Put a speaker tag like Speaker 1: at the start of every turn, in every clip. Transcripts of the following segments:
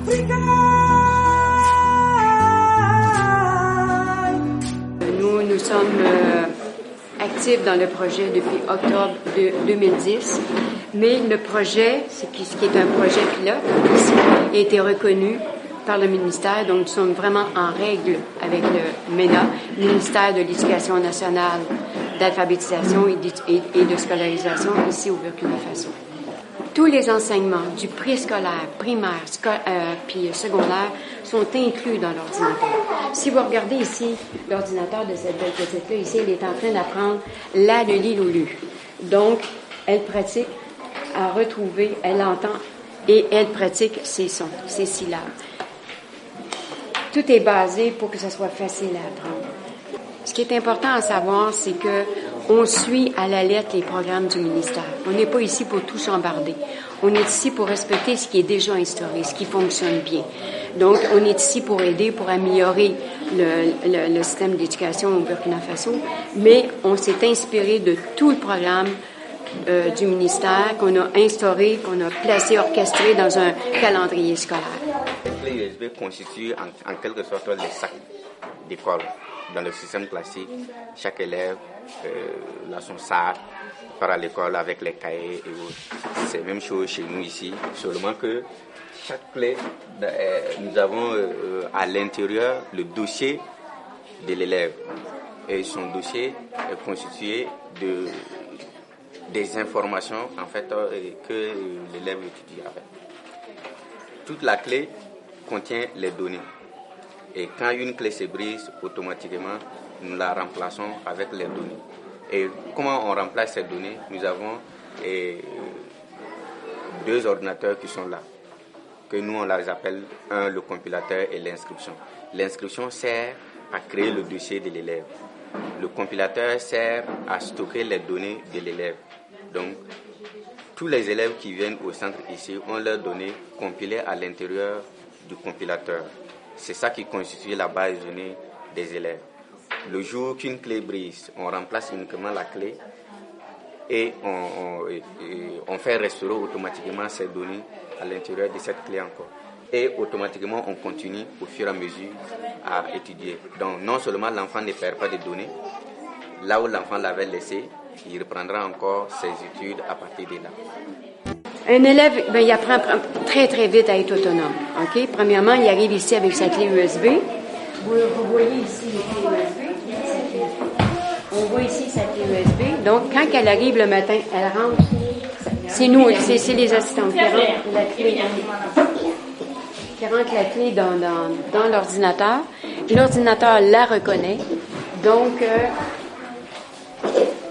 Speaker 1: Nous sommes actifs dans le projet depuis octobre 2010, mais le projet, ce qui est un projet pilote, a été reconnu par le ministère, donc nous sommes vraiment en règle avec le MENA, ministère de l'Éducation nationale, d'alphabétisation et de scolarisation ici au Burkina Faso. Tous les enseignements du préscolaire, primaire, puis secondaire sont inclus dans l'ordinateur. Si vous regardez ici l'ordinateur de cette belle petite-là, ici, elle est en train d'apprendre la, le, li, le, lu. Donc, elle pratique à retrouver, elle entend et elle pratique ses sons, ses syllabes. Tout est basé pour que ce soit facile à apprendre. Ce qui est important à savoir, c'est que on suit à la lettre les programmes du ministère. On n'est pas ici pour tout chambarder. On est ici pour respecter ce qui est déjà instauré, ce qui fonctionne bien. Donc, on est ici pour aider, pour améliorer le système d'éducation au Burkina Faso, mais on s'est inspiré de tout le programme du ministère qu'on a instauré, qu'on a placé, orchestré dans un calendrier scolaire.
Speaker 2: Les clés USB constituent en quelque sorte les sacs d'école. Dans le système classique, chaque élève a son sac, part à l'école avec les cahiers et autres. C'est la même chose chez nous ici, seulement que chaque clé, nous avons à l'intérieur le dossier de l'élève. Et son dossier est constitué des informations en fait, que l'élève étudie avec. Toute la clé contient les données. Et quand une clé se brise, automatiquement, nous la remplaçons avec les données. Et comment on remplace ces données? Nous avons deux ordinateurs qui sont là, que nous on les appelle le compilateur et l'inscription. L'inscription sert à créer le dossier de l'élève. Le compilateur sert à stocker les données de l'élève. Donc, tous les élèves qui viennent au centre ici ont leurs données compilées à l'intérieur du compilateur. C'est ça qui constitue la base de données des élèves. Le jour qu'une clé brise, on remplace uniquement la clé et on fait restaurer automatiquement ces données à l'intérieur de cette clé encore. Et automatiquement, on continue au fur et à mesure à étudier. Donc, non seulement l'enfant ne perd pas de données, là où l'enfant l'avait laissé, il reprendra encore ses études à partir de là.
Speaker 1: Un élève, il apprend très, très vite à être autonome. OK? Premièrement, il arrive ici avec sa clé USB. Vous voyez ici les clés USB. On voit ici sa clé USB. Donc, quand elle arrive le matin, elle rentre. C'est nous, c'est les assistants qui rentrent la clé dans l'ordinateur. L'ordinateur la reconnaît. Donc,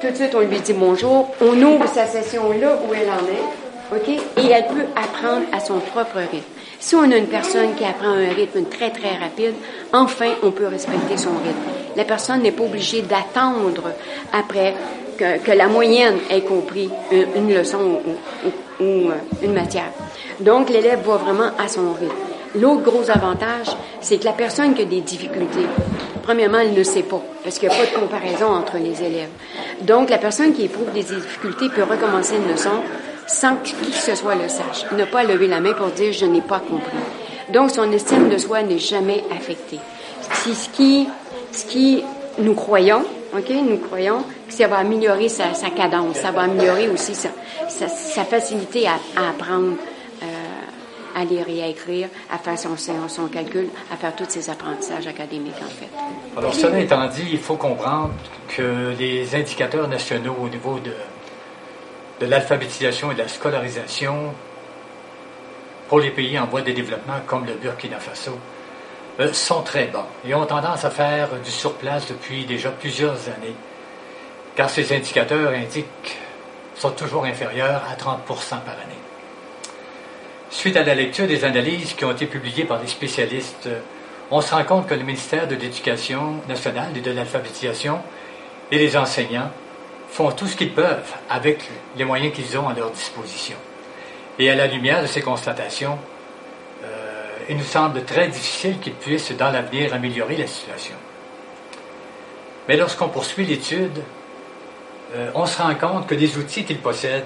Speaker 1: tout de suite, on lui dit bonjour. On ouvre sa session là où elle en est. OK? Et elle peut apprendre à son propre rythme. Si on a une personne qui apprend un rythme très, très rapide, enfin, on peut respecter son rythme. La personne n'est pas obligée d'attendre après que la moyenne ait compris une leçon ou une matière. Donc, l'élève va vraiment à son rythme. L'autre gros avantage, c'est que la personne qui a des difficultés, premièrement, elle ne sait pas, parce qu'il n'y a pas de comparaison entre les élèves. Donc, la personne qui éprouve des difficultés peut recommencer une leçon sans que qui que ce soit le sache. Il n'a pas à lever la main pour dire « je n'ai pas compris ». Donc, son estime de soi n'est jamais affectée. C'est ce qui nous croyons, OK? Nous croyons que ça va améliorer sa cadence, ça va améliorer aussi sa facilité à apprendre, à lire et à écrire, à faire son calcul, à faire tous ses apprentissages académiques, en fait.
Speaker 3: Alors, cela étant dit, il faut comprendre que les indicateurs nationaux au niveau de l'alphabétisation et de la scolarisation pour les pays en voie de développement comme le Burkina Faso sont très bas et ont tendance à faire du surplace depuis déjà plusieurs années, car ces indicateurs sont toujours inférieurs à 30% par année. Suite à la lecture des analyses qui ont été publiées par les spécialistes, on se rend compte que le ministère de l'Éducation nationale et de l'alphabétisation et les enseignants font tout ce qu'ils peuvent avec les moyens qu'ils ont à leur disposition. Et à la lumière de ces constatations, il nous semble très difficile qu'ils puissent, dans l'avenir, améliorer la situation. Mais lorsqu'on poursuit l'étude, on se rend compte que les outils qu'ils possèdent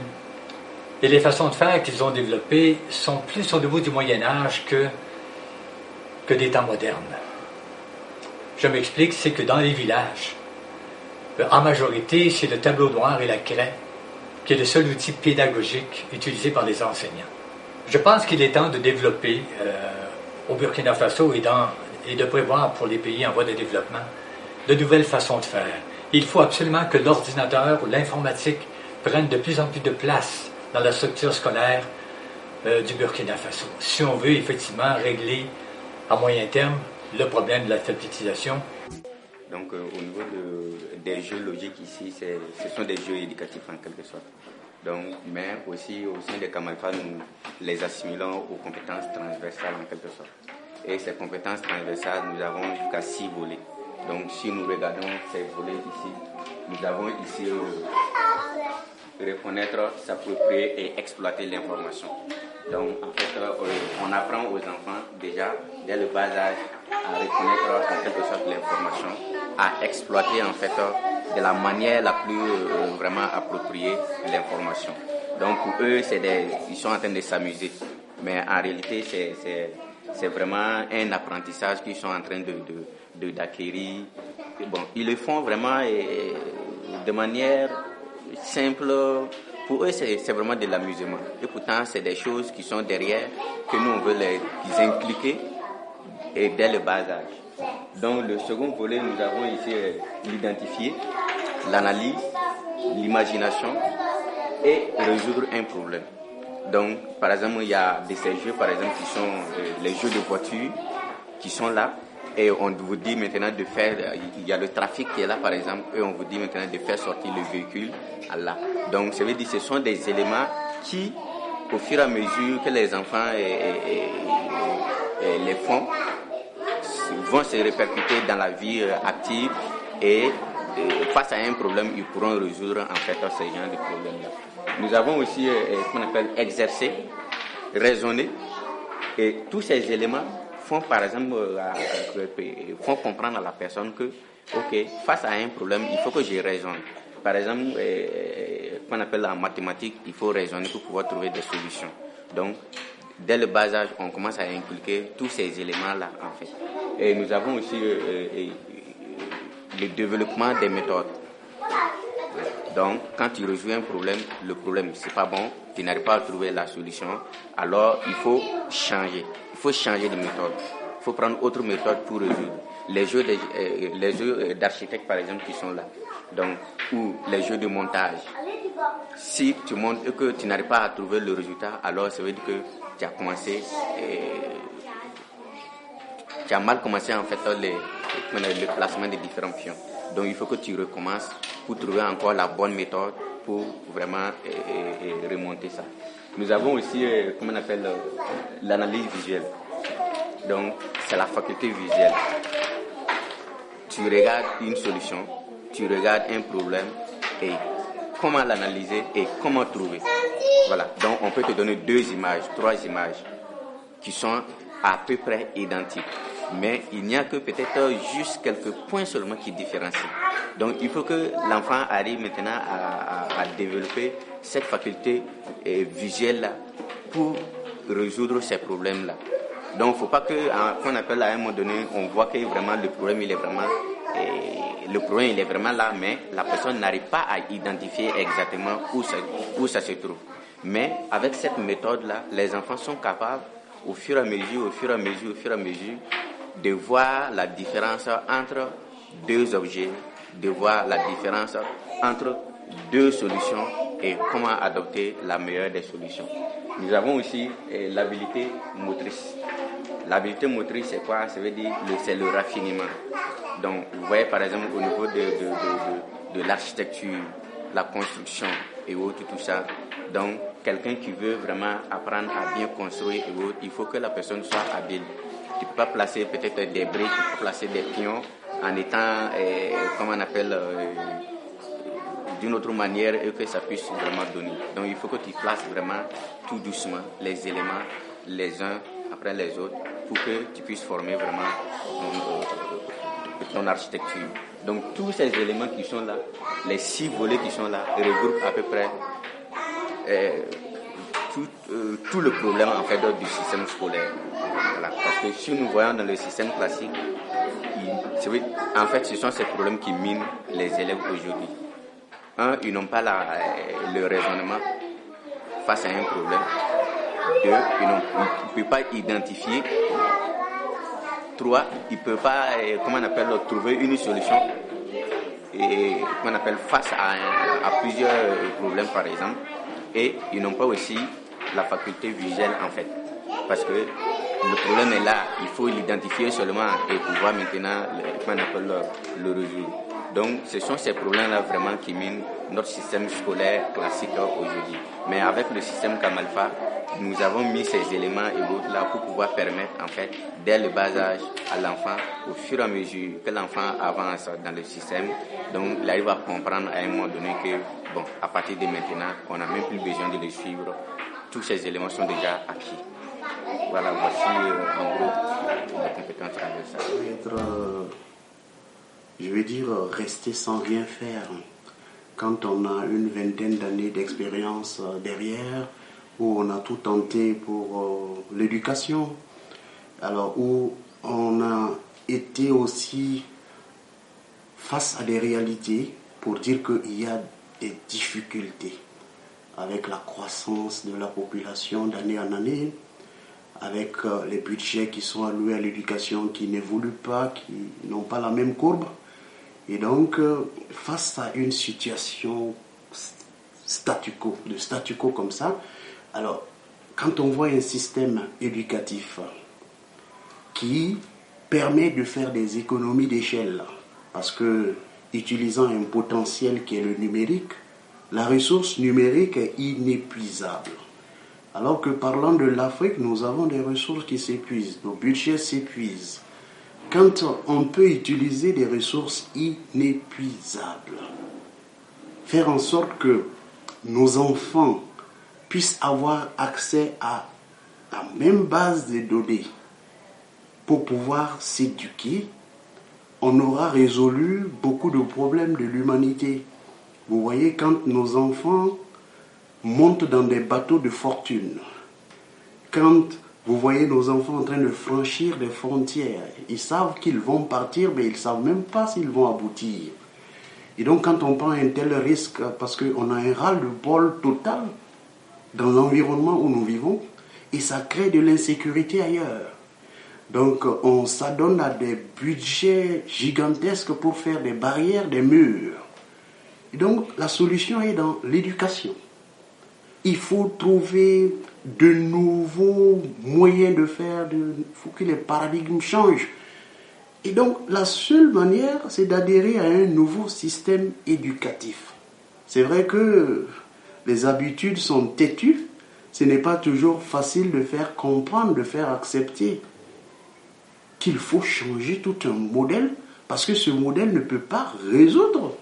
Speaker 3: et les façons de faire qu'ils ont développées sont plus au niveau du Moyen Âge que que des temps modernes. Je m'explique, c'est que dans les villages, en majorité, c'est le tableau noir et la craie qui est le seul outil pédagogique utilisé par les enseignants. Je pense qu'il est temps de développer au Burkina Faso et de prévoir pour les pays en voie de développement de nouvelles façons de faire. Il faut absolument que l'ordinateur ou l'informatique prennent de plus en plus de place dans la structure scolaire du Burkina Faso. Si on veut effectivement régler à moyen terme le problème de l'alphabétisation.
Speaker 2: Donc au niveau des jeux logiques ici, ce sont des jeux éducatifs en quelque sorte. Donc, mais aussi au sein des Kamalfa, nous les assimilons aux compétences transversales en quelque sorte. Et ces compétences transversales, nous avons jusqu'à 6 volets. Donc si nous regardons ces volets ici, nous avons ici reconnaître, s'approprier et exploiter l'information. Donc en fait, on apprend aux enfants déjà dès le bas âge à reconnaître en quelque sorte l'information, à exploiter en fait de la manière la plus vraiment appropriée l'information. Donc pour eux, ils sont en train de s'amuser, mais en réalité c'est vraiment un apprentissage qu'ils sont en train d'acquérir. Bon, ils le font vraiment de manière simple. Pour eux, c'est vraiment de l'amusement. Et pourtant, c'est des choses qui sont derrière, que nous, on veut les impliquer et dès le bas âge. Donc, le second volet, nous avons ici l'identifier, l'analyse, l'imagination et résoudre un problème. Donc, par exemple, il y a de ces jeux, par exemple, qui sont les jeux de voiture, qui sont là. Et on vous dit maintenant de faire, il y a le trafic qui est là par exemple, et on vous dit maintenant de faire sortir le véhicule à là. Donc ça veut dire que ce sont des éléments qui, au fur et à mesure que les enfants les font, vont se répercuter dans la vie active et face à un problème, ils pourront résoudre en fait ce genre de problème-là. Nous avons aussi ce qu'on appelle exercer, raisonner, et tous ces éléments font par exemple font comprendre à la personne que ok, face à un problème il faut que je raisonne. Par exemple qu'on appelle en mathématiques, il faut raisonner pour pouvoir trouver des solutions. Donc dès le bas âge on commence à inculquer tous ces éléments là en fait. Et nous avons aussi le développement des méthodes. Donc quand tu résous un problème, le problème c'est pas bon, tu n'arrives pas à trouver la solution, alors il faut changer. Il faut changer de méthode. Il faut prendre autre méthode pour résoudre. Les jeux d'architecte, par exemple, qui sont là. Donc, ou les jeux de montage. Si tu montes et que tu n'arrives pas à trouver le résultat, alors ça veut dire que tu as commencé, tu as mal commencé en fait le placement des différents pions. Donc, il faut que tu recommences pour trouver encore la bonne méthode pour vraiment remonter ça. Nous avons aussi, comment on appelle, l'analyse visuelle. Donc, c'est la faculté visuelle. Tu regardes une solution, tu regardes un problème et comment l'analyser et comment trouver. Voilà. Donc, on peut te donner 2 images, 3 images qui sont à peu près identiques. Mais il n'y a que peut-être juste quelques points seulement qui différencient. Donc il faut que l'enfant arrive maintenant à développer cette faculté visuelle-là pour résoudre ces problèmes-là. Donc il ne faut pas qu'on appelle à un moment donné, on voit que vraiment le problème il est vraiment là, mais la personne n'arrive pas à identifier exactement où ça se trouve. Mais avec cette méthode-là, les enfants sont capables au fur et à mesure, de voir la différence entre 2 objets, de voir la différence entre 2 solutions et comment adopter la meilleure des solutions. Nous avons aussi l'habilité motrice. L'habilité motrice, c'est quoi? Ça veut dire c'est le raffinement. Donc, vous voyez par exemple au niveau de l'architecture, la construction et autres, tout ça. Donc, quelqu'un qui veut vraiment apprendre à bien construire et autres, il faut que la personne soit habile. Tu ne peux pas placer peut-être des briques, tu peux placer des pions en étant, comment on appelle, d'une autre manière et que ça puisse vraiment donner. Donc il faut que tu places vraiment tout doucement les éléments les uns après les autres pour que tu puisses former vraiment ton architecture. Donc tous ces éléments qui sont là, les 6 volets qui sont là, regroupent à peu près tout le problème en fait du système scolaire. Voilà. Parce que si nous voyons dans le système classique, en fait, ce sont ces problèmes qui minent les élèves aujourd'hui. Un, ils n'ont pas le raisonnement face à un problème. Deux, ils ne peuvent pas identifier. Trois, ils ne peuvent pas, trouver une solution. Et qu'on appelle face à plusieurs problèmes, par exemple. Et ils n'ont pas aussi la faculté visuelle, en fait. Parce que le problème est là, il faut l'identifier seulement et pouvoir maintenant le résoudre. Donc, ce sont ces problèmes-là vraiment qui minent notre système scolaire classique aujourd'hui. Mais avec le système Kamalfa, nous avons mis ces éléments et autres là pour pouvoir permettre, en fait, dès le bas âge à l'enfant, au fur et à mesure que l'enfant avance dans le système, donc il arrive à comprendre à un moment donné que, bon, à partir de maintenant, on n'a même plus besoin de le suivre. Tous ces éléments sont déjà acquis. Voilà, voici en gros les compétences transversales.
Speaker 4: Je veux dire, rester sans rien faire. Quand on a une vingtaine d'années d'expérience derrière, où on a tout tenté pour l'éducation, alors où on a été aussi face à des réalités pour dire qu'il y a des difficultés avec la croissance de la population d'année en année, avec les budgets qui sont alloués à l'éducation qui n'évoluent pas, qui n'ont pas la même courbe. Et donc, face à une situation statu quo comme ça, alors, quand on voit un système éducatif qui permet de faire des économies d'échelle, parce que utilisant un potentiel qui est le numérique, la ressource numérique est inépuisable. Alors que parlant de l'Afrique, nous avons des ressources qui s'épuisent, nos budgets s'épuisent. Quand on peut utiliser des ressources inépuisables, faire en sorte que nos enfants puissent avoir accès à la même base de données pour pouvoir s'éduquer, on aura résolu beaucoup de problèmes de l'humanité. Vous voyez, quand nos enfants montent dans des bateaux de fortune, quand vous voyez nos enfants en train de franchir des frontières, ils savent qu'ils vont partir, mais ils ne savent même pas s'ils vont aboutir. Et donc quand on prend un tel risque, parce qu'on a un ras-le-bol total dans l'environnement où nous vivons, et ça crée de l'insécurité ailleurs. Donc on s'adonne à des budgets gigantesques pour faire des barrières, des murs. Et donc la solution est dans l'éducation. Il faut trouver de nouveaux moyens de faire, il faut que les paradigmes changent. Et donc la seule manière, c'est d'adhérer à un nouveau système éducatif. C'est vrai que les habitudes sont têtues, ce n'est pas toujours facile de faire comprendre, de faire accepter qu'il faut changer tout un modèle, parce que ce modèle ne peut pas résoudre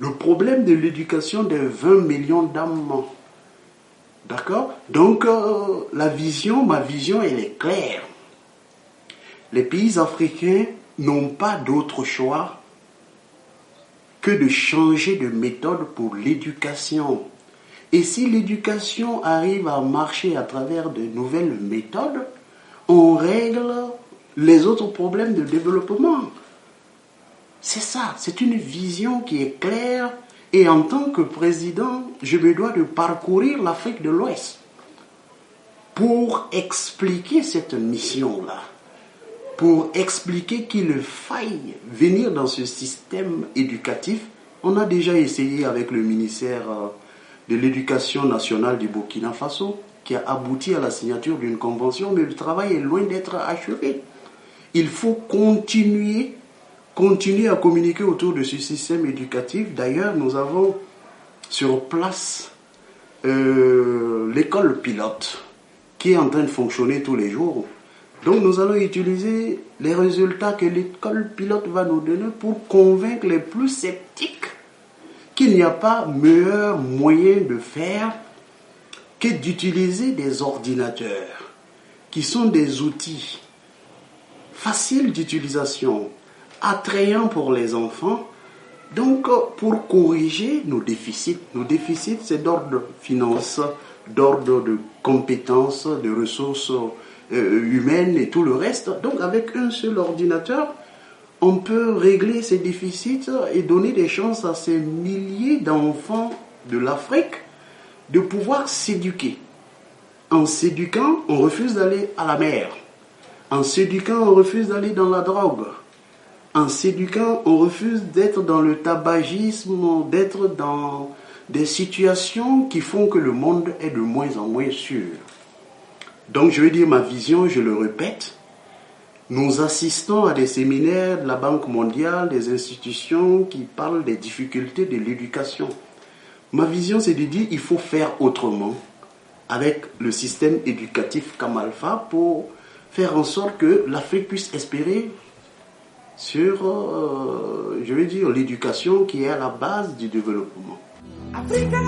Speaker 4: le problème de l'éducation des 20 millions d'âmes. D'accord? Donc, ma vision, elle est claire. Les pays africains n'ont pas d'autre choix que de changer de méthode pour l'éducation. Et si l'éducation arrive à marcher à travers de nouvelles méthodes, on règle les autres problèmes de développement. C'est ça, c'est une vision qui est claire. Et en tant que président, je me dois de parcourir l'Afrique de l'Ouest pour expliquer cette mission-là, pour expliquer qu'il faille venir dans ce système éducatif. On a déjà essayé avec le ministère de l'Éducation nationale du Burkina Faso, qui a abouti à la signature d'une convention, mais le travail est loin d'être achevé. Il faut continuer à communiquer autour de ce système éducatif. D'ailleurs, nous avons sur place l'école pilote qui est en train de fonctionner tous les jours. Donc nous allons utiliser les résultats que l'école pilote va nous donner pour convaincre les plus sceptiques qu'il n'y a pas meilleur moyen de faire que d'utiliser des ordinateurs qui sont des outils faciles d'utilisation, attrayants pour les enfants, donc pour corriger nos déficits. Nos déficits, c'est d'ordre de finances, d'ordre de compétences, de ressources humaine et tout le reste. Donc avec un seul ordinateur, on peut régler ces déficits et donner des chances à ces milliers d'enfants de l'Afrique de pouvoir s'éduquer. En s'éduquant, on refuse d'aller à la mer. En s'éduquant, on refuse d'aller dans la drogue. En s'éduquant, on refuse d'être dans le tabagisme, d'être dans des situations qui font que le monde est de moins en moins sûr. Donc je veux dire ma vision, je le répète, nous assistons à des séminaires de la Banque mondiale, des institutions qui parlent des difficultés de l'éducation. Ma vision, c'est de dire qu'il faut faire autrement avec le système éducatif comme Alpha pour faire en sorte que l'Afrique puisse espérer sur, je veux dire, l'éducation qui est à la base du développement. Africa.